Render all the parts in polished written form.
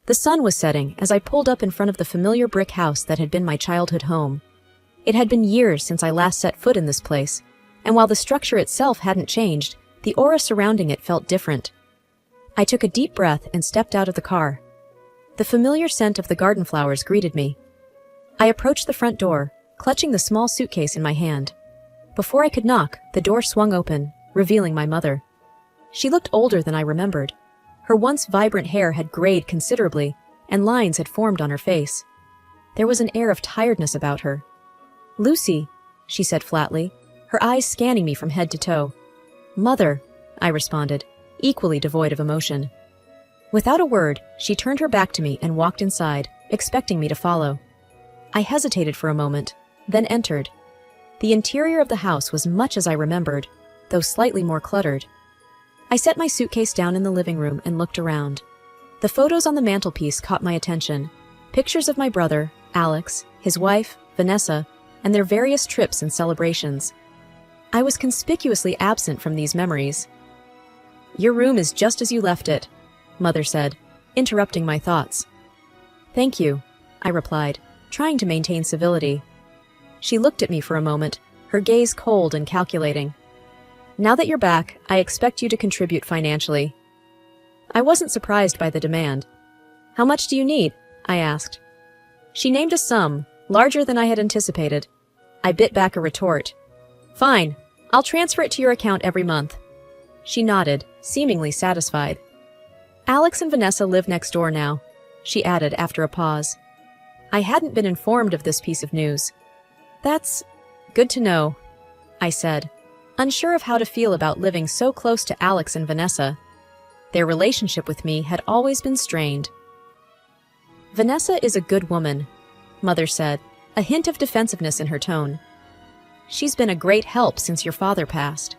The sun was setting as I pulled up in front of the familiar brick house that had been my childhood home. It had been years since I last set foot in this place, and while the structure itself hadn't changed, the aura surrounding it felt different. I took a deep breath and stepped out of the car. The familiar scent of the garden flowers greeted me. I approached the front door, clutching the small suitcase in my hand. Before I could knock, the door swung open, revealing my mother. She looked older than I remembered. Her once vibrant hair had grayed considerably, and lines had formed on her face. There was an air of tiredness about her. "Lucy," she said flatly, her eyes scanning me from head to toe. "Mother," I responded, equally devoid of emotion. Without a word, she turned her back to me and walked inside, expecting me to follow. I hesitated for a moment, then entered. The interior of the house was much as I remembered, though slightly more cluttered. I set my suitcase down in the living room and looked around. The photos on the mantelpiece caught my attention. Pictures of my brother, Alex, his wife, Vanessa, and their various trips and celebrations. I was conspicuously absent from these memories. "Your room is just as you left it," Mother said, interrupting my thoughts. "Thank you," I replied, trying to maintain civility. She looked at me for a moment, her gaze cold and calculating. "Now that you're back, I expect you to contribute financially." I wasn't surprised by the demand. "How much do you need?" I asked. She named a sum, larger than I had anticipated. I bit back a retort. "Fine, I'll transfer it to your account every month." She nodded, seemingly satisfied. "Alex and Vanessa live next door now," she added after a pause. I hadn't been informed of this piece of news. "That's good to know," I said, unsure of how to feel about living so close to Alex and Vanessa. Their relationship with me had always been strained. "Vanessa is a good woman," Mother said, a hint of defensiveness in her tone. "She's been a great help since your father passed."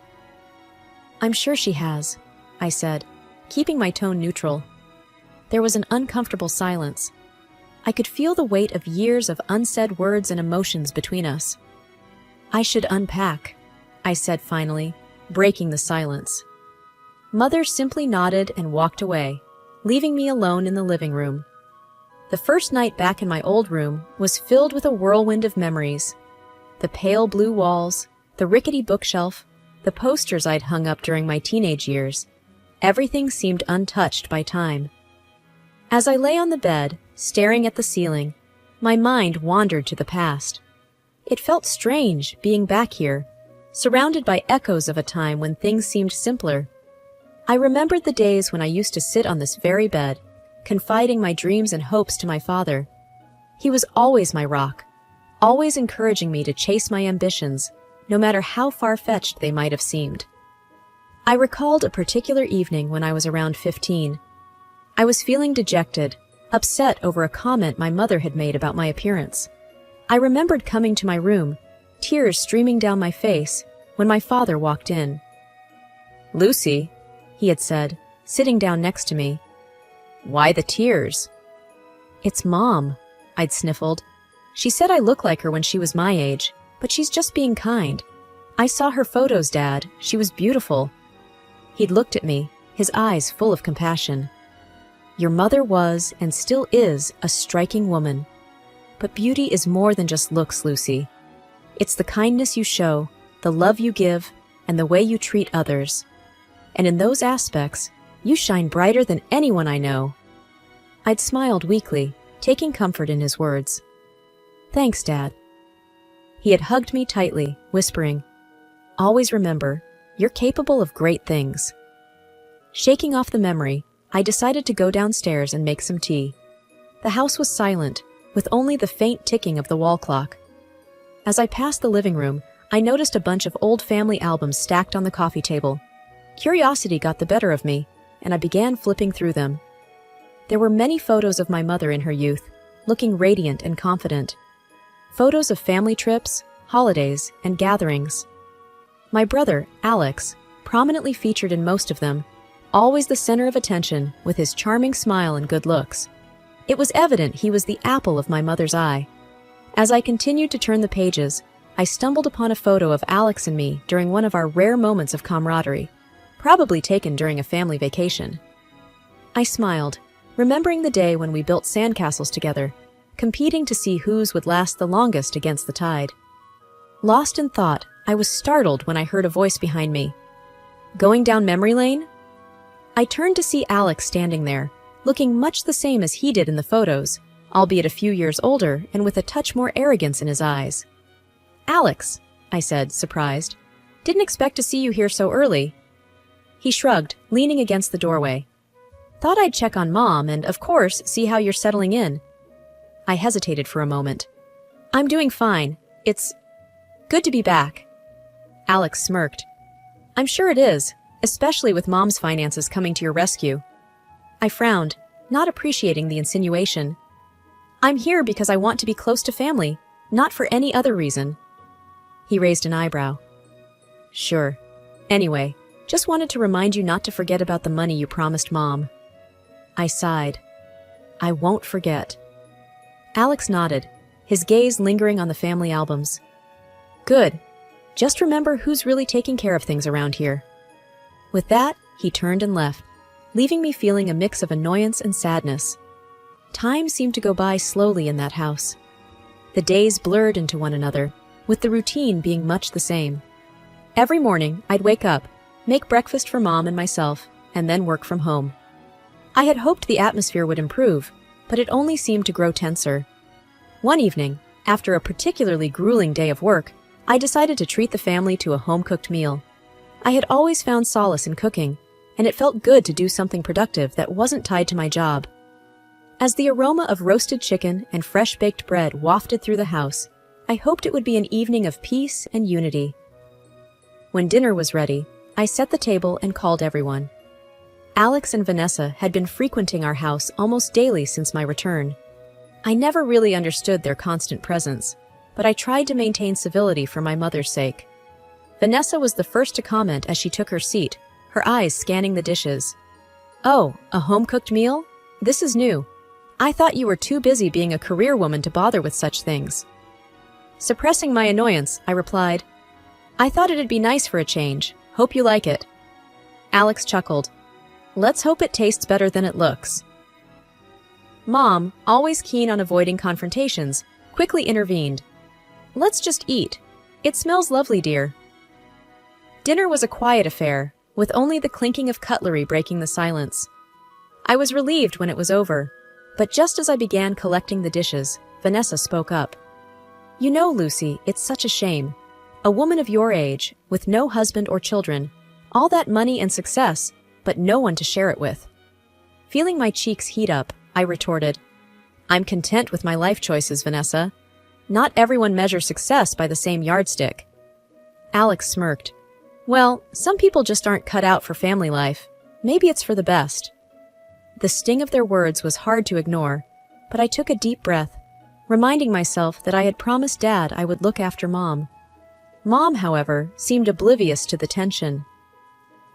"I'm sure she has," I said, keeping my tone neutral. There was an uncomfortable silence. I could feel the weight of years of unsaid words and emotions between us. "I should unpack," I said finally, breaking the silence. Mother simply nodded and walked away, leaving me alone in the living room. The first night back in my old room was filled with a whirlwind of memories. The pale blue walls, the rickety bookshelf, the posters I'd hung up during my teenage years. Everything seemed untouched by time. As I lay on the bed, staring at the ceiling, my mind wandered to the past. It felt strange being back here, surrounded by echoes of a time when things seemed simpler. I remembered the days when I used to sit on this very bed, confiding my dreams and hopes to my father. He was always my rock, always encouraging me to chase my ambitions, no matter how far-fetched they might have seemed. I recalled a particular evening when I was around 15. I was feeling dejected, upset over a comment my mother had made about my appearance. I remembered coming to my room, tears streaming down my face, when my father walked in. "Lucy," he had said, sitting down next to me. "Why the tears?" "It's Mom," I'd sniffled. "She said I look like her when she was my age, but she's just being kind. I saw her photos, Dad. She was beautiful." He'd looked at me, his eyes full of compassion. "Your mother was, and still is, a striking woman. But beauty is more than just looks, Lucy. It's the kindness you show, the love you give, and the way you treat others. And in those aspects, you shine brighter than anyone I know." I'd smiled weakly, taking comfort in his words. "Thanks, Dad." He had hugged me tightly, whispering, "Always remember, you're capable of great things." Shaking off the memory, I decided to go downstairs and make some tea. The house was silent, with only the faint ticking of the wall clock. As I passed the living room, I noticed a bunch of old family albums stacked on the coffee table. Curiosity got the better of me, and I began flipping through them. There were many photos of my mother in her youth, looking radiant and confident. Photos of family trips, holidays, and gatherings. My brother, Alex, prominently featured in most of them, always the center of attention with his charming smile and good looks. It was evident he was the apple of my mother's eye. As I continued to turn the pages, I stumbled upon a photo of Alex and me during one of our rare moments of camaraderie, probably taken during a family vacation. I smiled, remembering the day when we built sandcastles together, competing to see whose would last the longest against the tide. Lost in thought, I was startled when I heard a voice behind me. Going down memory lane? I turned to see Alex standing there, looking much the same as he did in the photos, albeit a few years older and with a touch more arrogance in his eyes. "Alex," I said, surprised. "Didn't expect to see you here so early." He shrugged, leaning against the doorway. "Thought I'd check on Mom and, of course, see how you're settling in." I hesitated for a moment. "I'm doing fine. It's good to be back." Alex smirked. "I'm sure it is, especially with Mom's finances coming to your rescue." I frowned, not appreciating the insinuation. "I'm here because I want to be close to family, not for any other reason." He raised an eyebrow. "Sure. Anyway, just wanted to remind you not to forget about the money you promised Mom." I sighed. "I won't forget." Alex nodded, his gaze lingering on the family albums. "Good. Just remember who's really taking care of things around here." With that, he turned and left, leaving me feeling a mix of annoyance and sadness. Time seemed to go by slowly in that house. The days blurred into one another, with the routine being much the same. Every morning, I'd wake up, make breakfast for Mom and myself, and then work from home. I had hoped the atmosphere would improve, but it only seemed to grow tenser. One evening, after a particularly grueling day of work, I decided to treat the family to a home-cooked meal. I had always found solace in cooking, and it felt good to do something productive that wasn't tied to my job. As the aroma of roasted chicken and fresh-baked bread wafted through the house, I hoped it would be an evening of peace and unity. When dinner was ready, I set the table and called everyone. Alex and Vanessa had been frequenting our house almost daily since my return. I never really understood their constant presence, but I tried to maintain civility for my mother's sake. Vanessa was the first to comment as she took her seat, her eyes scanning the dishes. "Oh, a home-cooked meal? This is new. I thought you were too busy being a career woman to bother with such things." Suppressing my annoyance, I replied, "I thought it'd be nice for a change. Hope you like it." Alex chuckled. "Let's hope it tastes better than it looks." Mom, always keen on avoiding confrontations, quickly intervened. "Let's just eat. It smells lovely, dear." Dinner was a quiet affair, with only the clinking of cutlery breaking the silence. I was relieved when it was over, but just as I began collecting the dishes, Vanessa spoke up. "You know, Lucy, it's such a shame. A woman of your age, with no husband or children, all that money and success, but no one to share it with." Feeling my cheeks heat up, I retorted, "I'm content with my life choices, Vanessa. Not everyone measures success by the same yardstick." Alex smirked. "Well, some people just aren't cut out for family life. Maybe it's for the best." The sting of their words was hard to ignore, but I took a deep breath, reminding myself that I had promised Dad I would look after Mom. Mom, however, seemed oblivious to the tension.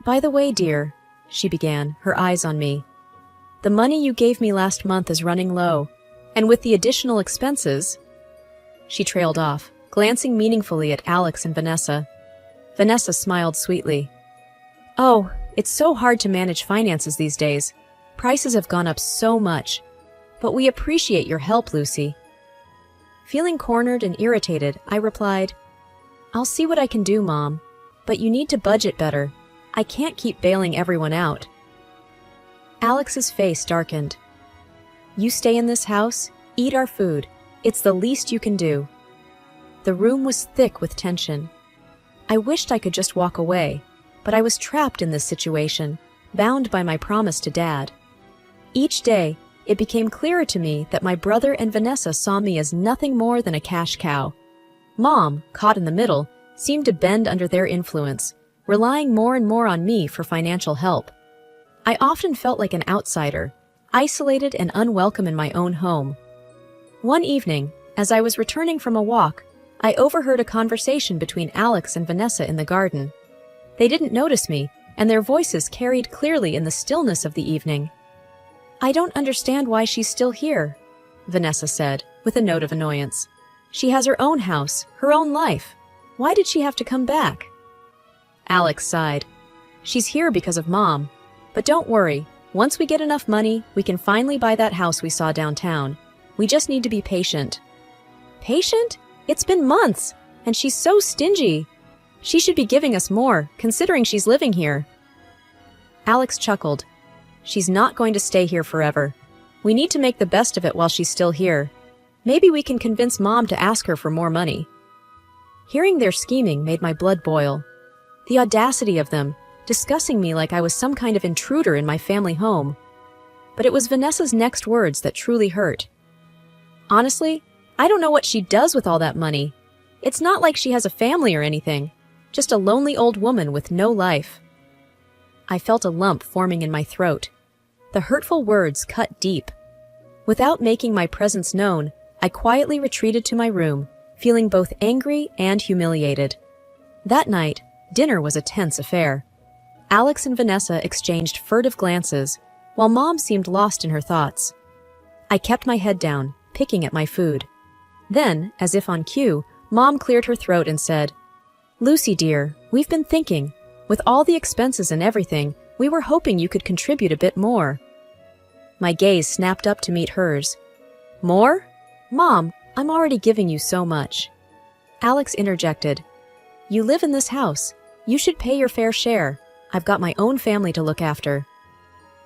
"By the way, dear," she began, her eyes on me, "the money you gave me last month is running low, and with the additional expenses—" She trailed off, glancing meaningfully at Alex and Vanessa. Vanessa smiled sweetly. "Oh, it's so hard to manage finances these days. Prices have gone up so much. But we appreciate your help, Lucy." Feeling cornered and irritated, I replied, "I'll see what I can do, Mom, but you need to budget better. I can't keep bailing everyone out." Alex's face darkened. "You stay in this house, eat our food. It's the least you can do." The room was thick with tension. I wished I could just walk away, but I was trapped in this situation, bound by my promise to Dad. Each day, it became clearer to me that my brother and Vanessa saw me as nothing more than a cash cow. Mom, caught in the middle, seemed to bend under their influence, relying more and more on me for financial help. I often felt like an outsider, isolated and unwelcome in my own home. One evening, as I was returning from a walk, I overheard a conversation between Alex and Vanessa in the garden. They didn't notice me, and their voices carried clearly in the stillness of the evening. "I don't understand why she's still here," Vanessa said, with a note of annoyance. "She has her own house, her own life. Why did she have to come back?" Alex sighed. "She's here because of Mom. But don't worry, Once we get enough money, we can finally buy that house we saw downtown. We just need to be patient. Patient? It's been months, and she's so stingy. She should be giving us more, considering she's living here. Alex chuckled. She's not going to stay here forever. We need to make the best of it while she's still here. Maybe we can convince Mom to ask her for more money. Hearing their scheming made my blood boil. The audacity of them, discussing me like I was some kind of intruder in my family home. But it was Vanessa's next words that truly hurt. Honestly, I don't know what she does with all that money. It's not like she has a family or anything, just a lonely old woman with no life. I felt a lump forming in my throat. The hurtful words cut deep. Without making my presence known, I quietly retreated to my room, feeling both angry and humiliated. That night, dinner was a tense affair. Alex and Vanessa exchanged furtive glances, while Mom seemed lost in her thoughts. I kept my head down, picking at my food. Then, as if on cue, Mom cleared her throat and said, "Lucy, dear, we've been thinking. With all the expenses and everything, we were hoping you could contribute a bit more." My gaze snapped up to meet hers. "More? Mom, I'm already giving you so much." Alex interjected. "You live in this house. You should pay your fair share. I've got my own family to look after."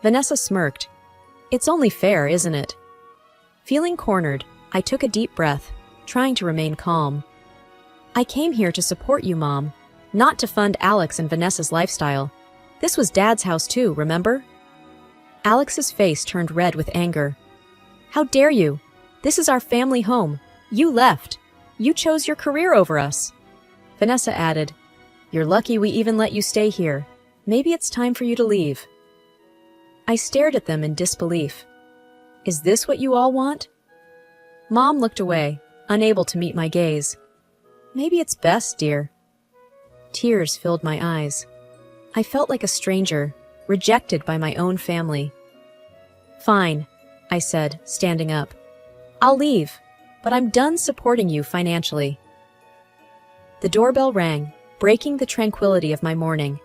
Vanessa smirked. "It's only fair, isn't it?" Feeling cornered, I took a deep breath, trying to remain calm. "I came here to support you, Mom, not to fund Alex and Vanessa's lifestyle. This was Dad's house too, remember?" Alex's face turned red with anger. "How dare you? This is our family home. You left. You chose your career over us." Vanessa added, "You're lucky we even let you stay here. Maybe it's time for you to leave." I stared at them in disbelief. "Is this what you all want?" Mom looked away, unable to meet my gaze. "Maybe it's best, dear." Tears filled my eyes. I felt like a stranger, rejected by my own family. "Fine," I said, standing up. "I'll leave, but I'm done supporting you financially." The doorbell rang, breaking the tranquility of my morning.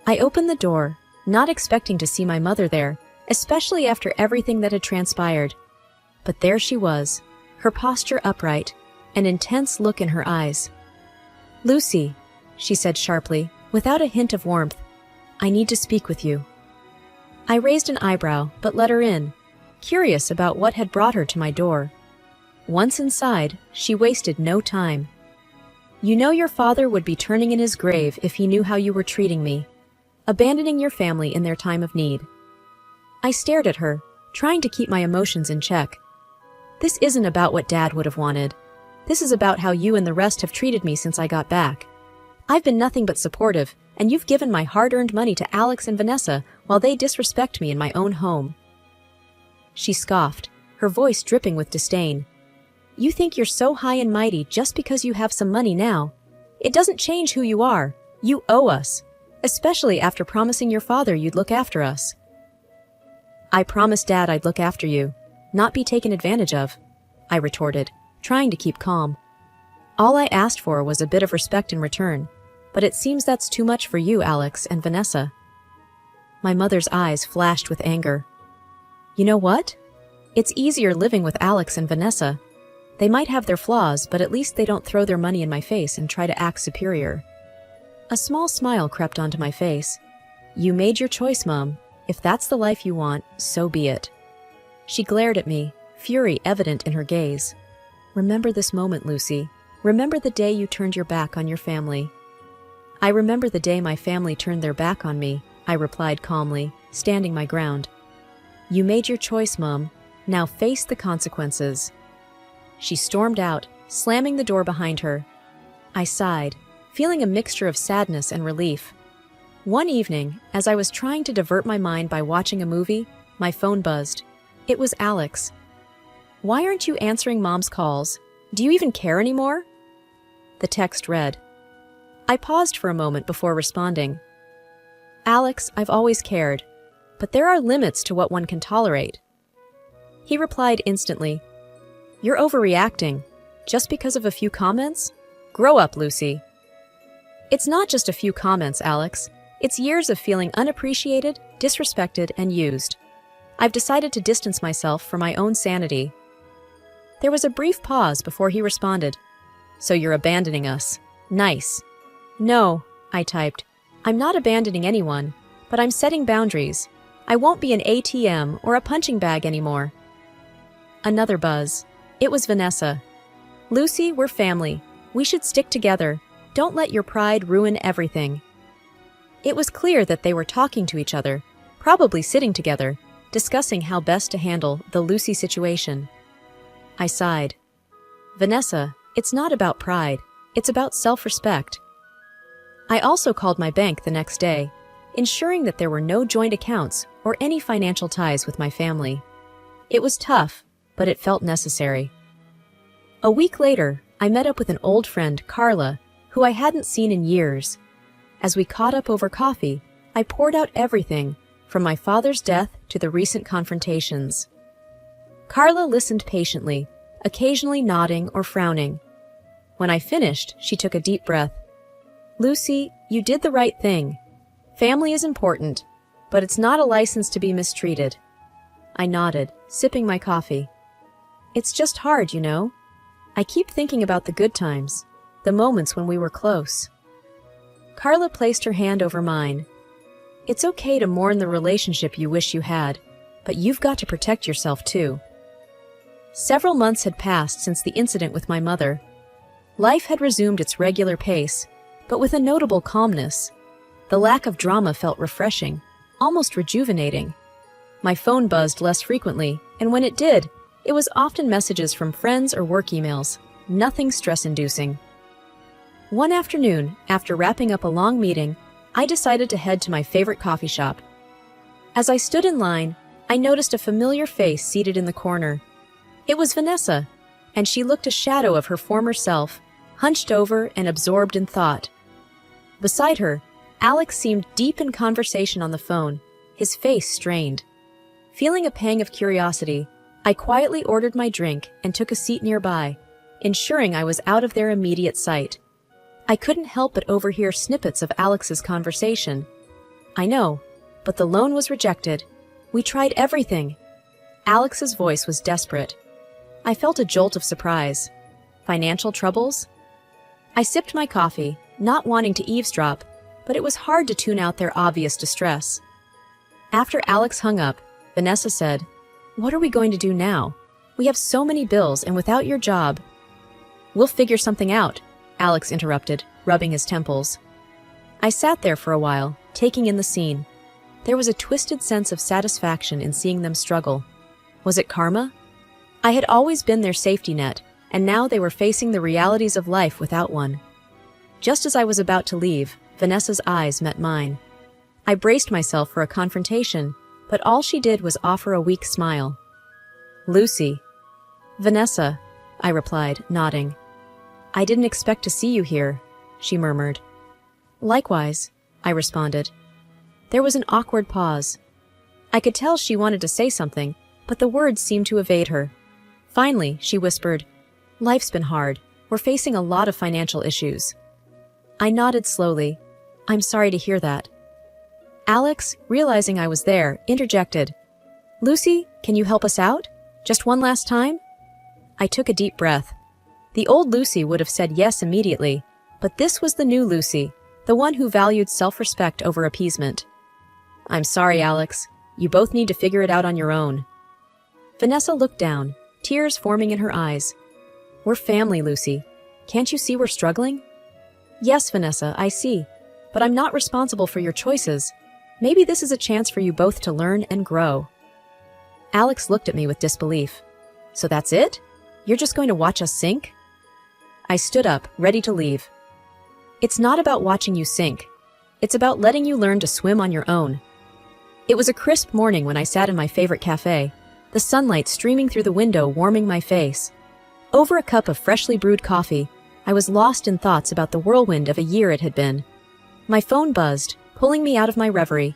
I opened the door, not expecting to see my mother there, especially after everything that had transpired. But there she was, her posture upright, an intense look in her eyes. "Lucy," she said sharply, without a hint of warmth, "I need to speak with you." I raised an eyebrow, but let her in, curious about what had brought her to my door. Once inside, she wasted no time. "You know your father would be turning in his grave if he knew how you were treating me, abandoning your family in their time of need." I stared at her, trying to keep my emotions in check. "This isn't about what Dad would have wanted. This is about how you and the rest have treated me since I got back. I've been nothing but supportive, and you've given my hard-earned money to Alex and Vanessa while they disrespect me in my own home." She scoffed, her voice dripping with disdain. "You think you're so high and mighty just because you have some money now. It doesn't change who you are. You owe us, especially after promising your father you'd look after us." "I promised Dad I'd look after you, not be taken advantage of," I retorted, trying to keep calm. "All I asked for was a bit of respect in return, but it seems that's too much for you, Alex and Vanessa." My mother's eyes flashed with anger. "You know what? It's easier living with Alex and Vanessa. They might have their flaws, but at least they don't throw their money in my face and try to act superior." A small smile crept onto my face. "You made your choice, Mom. If that's the life you want, so be it." She glared at me, fury evident in her gaze. "Remember this moment, Lucy. Remember the day you turned your back on your family." "I remember the day my family turned their back on me," I replied calmly, standing my ground. "You made your choice, Mom. Now face the consequences." She stormed out, slamming the door behind her. I sighed, feeling a mixture of sadness and relief. One evening, as I was trying to divert my mind by watching a movie, my phone buzzed. It was Alex. "Why aren't you answering Mom's calls? Do you even care anymore?" The text read. I paused for a moment before responding. "Alex, I've always cared, but there are limits to what one can tolerate." He replied instantly, "You're overreacting. Just because of a few comments? Grow up, Lucy." "It's not just a few comments, Alex. It's years of feeling unappreciated, disrespected, and used. I've decided to distance myself for my own sanity." There was a brief pause before he responded. "So you're abandoning us. Nice." "No," I typed. "I'm not abandoning anyone, but I'm setting boundaries. I won't be an ATM or a punching bag anymore." Another buzz. It was Vanessa. "Lucy, we're family. We should stick together. Don't let your pride ruin everything." It was clear that they were talking to each other, probably sitting together, discussing how best to handle the Lucy situation. I sighed. "Vanessa, it's not about pride. It's about self-respect." I also called my bank the next day, ensuring that there were no joint accounts or any financial ties with my family. It was tough, but it felt necessary. A week later, I met up with an old friend, Carla, who I hadn't seen in years. As we caught up over coffee, I poured out everything, from my father's death to the recent confrontations. Carla listened patiently, occasionally nodding or frowning. When I finished, she took a deep breath. "Lucy, you did the right thing. Family is important, but it's not a license to be mistreated." I nodded, sipping my coffee. "It's just hard, you know. I keep thinking about the good times, the moments when we were close." Carla placed her hand over mine. "It's okay to mourn the relationship you wish you had, but you've got to protect yourself too." Several months had passed since the incident with my mother. Life had resumed its regular pace, but with a notable calmness. The lack of drama felt refreshing, almost rejuvenating. My phone buzzed less frequently, and when it did, it was often messages from friends or work emails, nothing stress-inducing. One afternoon, after wrapping up a long meeting, I decided to head to my favorite coffee shop. As I stood in line, I noticed a familiar face seated in the corner. It was Vanessa, and she looked a shadow of her former self, hunched over and absorbed in thought. Beside her, Alex seemed deep in conversation on the phone, his face strained. Feeling a pang of curiosity, I quietly ordered my drink and took a seat nearby, ensuring I was out of their immediate sight. I couldn't help but overhear snippets of Alex's conversation. "I know, but the loan was rejected. We tried everything." Alex's voice was desperate. I felt a jolt of surprise. Financial troubles? I sipped my coffee, not wanting to eavesdrop, but it was hard to tune out their obvious distress. After Alex hung up, Vanessa said, "What are we going to do now? We have so many bills, and without your job—" "We'll figure something out," Alex interrupted, rubbing his temples. I sat there for a while, taking in the scene. There was a twisted sense of satisfaction in seeing them struggle. Was it karma? I had always been their safety net, and now they were facing the realities of life without one. Just as I was about to leave, Vanessa's eyes met mine. I braced myself for a confrontation, but all she did was offer a weak smile. "Lucy." "Vanessa," I replied, nodding. "I didn't expect to see you here," she murmured. "Likewise," I responded. There was an awkward pause. I could tell she wanted to say something, but the words seemed to evade her. Finally, she whispered, "Life's been hard. We're facing a lot of financial issues." I nodded slowly. "I'm sorry to hear that." Alex, realizing I was there, interjected, "Lucy, can you help us out? Just one last time?" I took a deep breath. The old Lucy would have said yes immediately, but this was the new Lucy, the one who valued self-respect over appeasement. "I'm sorry, Alex. You both need to figure it out on your own." Vanessa looked down, tears forming in her eyes. "We're family, Lucy. Can't you see we're struggling?" "Yes, Vanessa, I see. But I'm not responsible for your choices. Maybe this is a chance for you both to learn and grow." Alex looked at me with disbelief. "So that's it? You're just going to watch us sink?" I stood up, ready to leave. "It's not about watching you sink. It's about letting you learn to swim on your own." It was a crisp morning when I sat in my favorite cafe, the sunlight streaming through the window warming my face. Over a cup of freshly brewed coffee, I was lost in thoughts about the whirlwind of a year it had been. My phone buzzed, pulling me out of my reverie.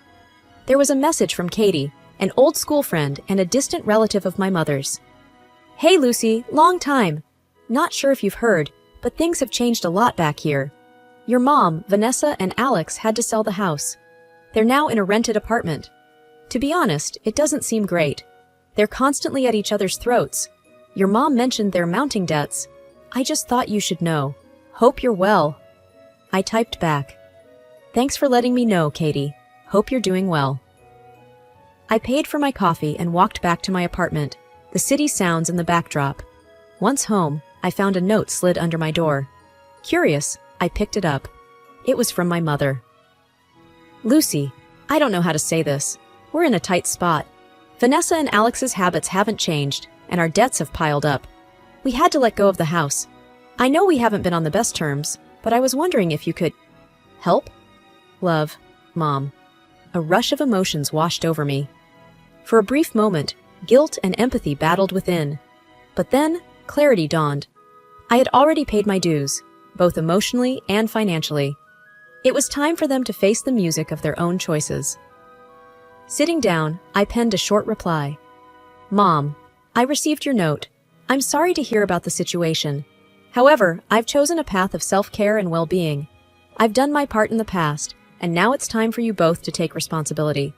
There was a message from Katie, an old school friend and a distant relative of my mother's. "Hey Lucy, long time. Not sure if you've heard, but things have changed a lot back here. Your mom, Vanessa, and Alex had to sell the house. They're now in a rented apartment. To be honest, it doesn't seem great. They're constantly at each other's throats. Your mom mentioned their mounting debts. I just thought you should know. Hope you're well. I typed back. Thanks for letting me know, Katie. Hope you're doing well. I paid for my coffee and walked back to my apartment, the city sounds in the backdrop. Once home, I found a note slid under my door. Curious, I picked it up. It was from my mother. Lucy, I don't know how to say this. We're in a tight spot. Vanessa and Alex's habits haven't changed, and our debts have piled up. We had to let go of the house. I know we haven't been on the best terms, but I was wondering if you could help? Love, Mom. A rush of emotions washed over me. For a brief moment, guilt and empathy battled within. But then, clarity dawned. I had already paid my dues, both emotionally and financially. It was time for them to face the music of their own choices. Sitting down, I penned a short reply. Mom, I received your note. I'm sorry to hear about the situation. However, I've chosen a path of self-care and well-being. I've done my part in the past, and now it's time for you both to take responsibility.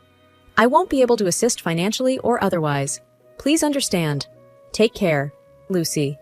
I won't be able to assist financially or otherwise. Please understand. Take care, Lucy.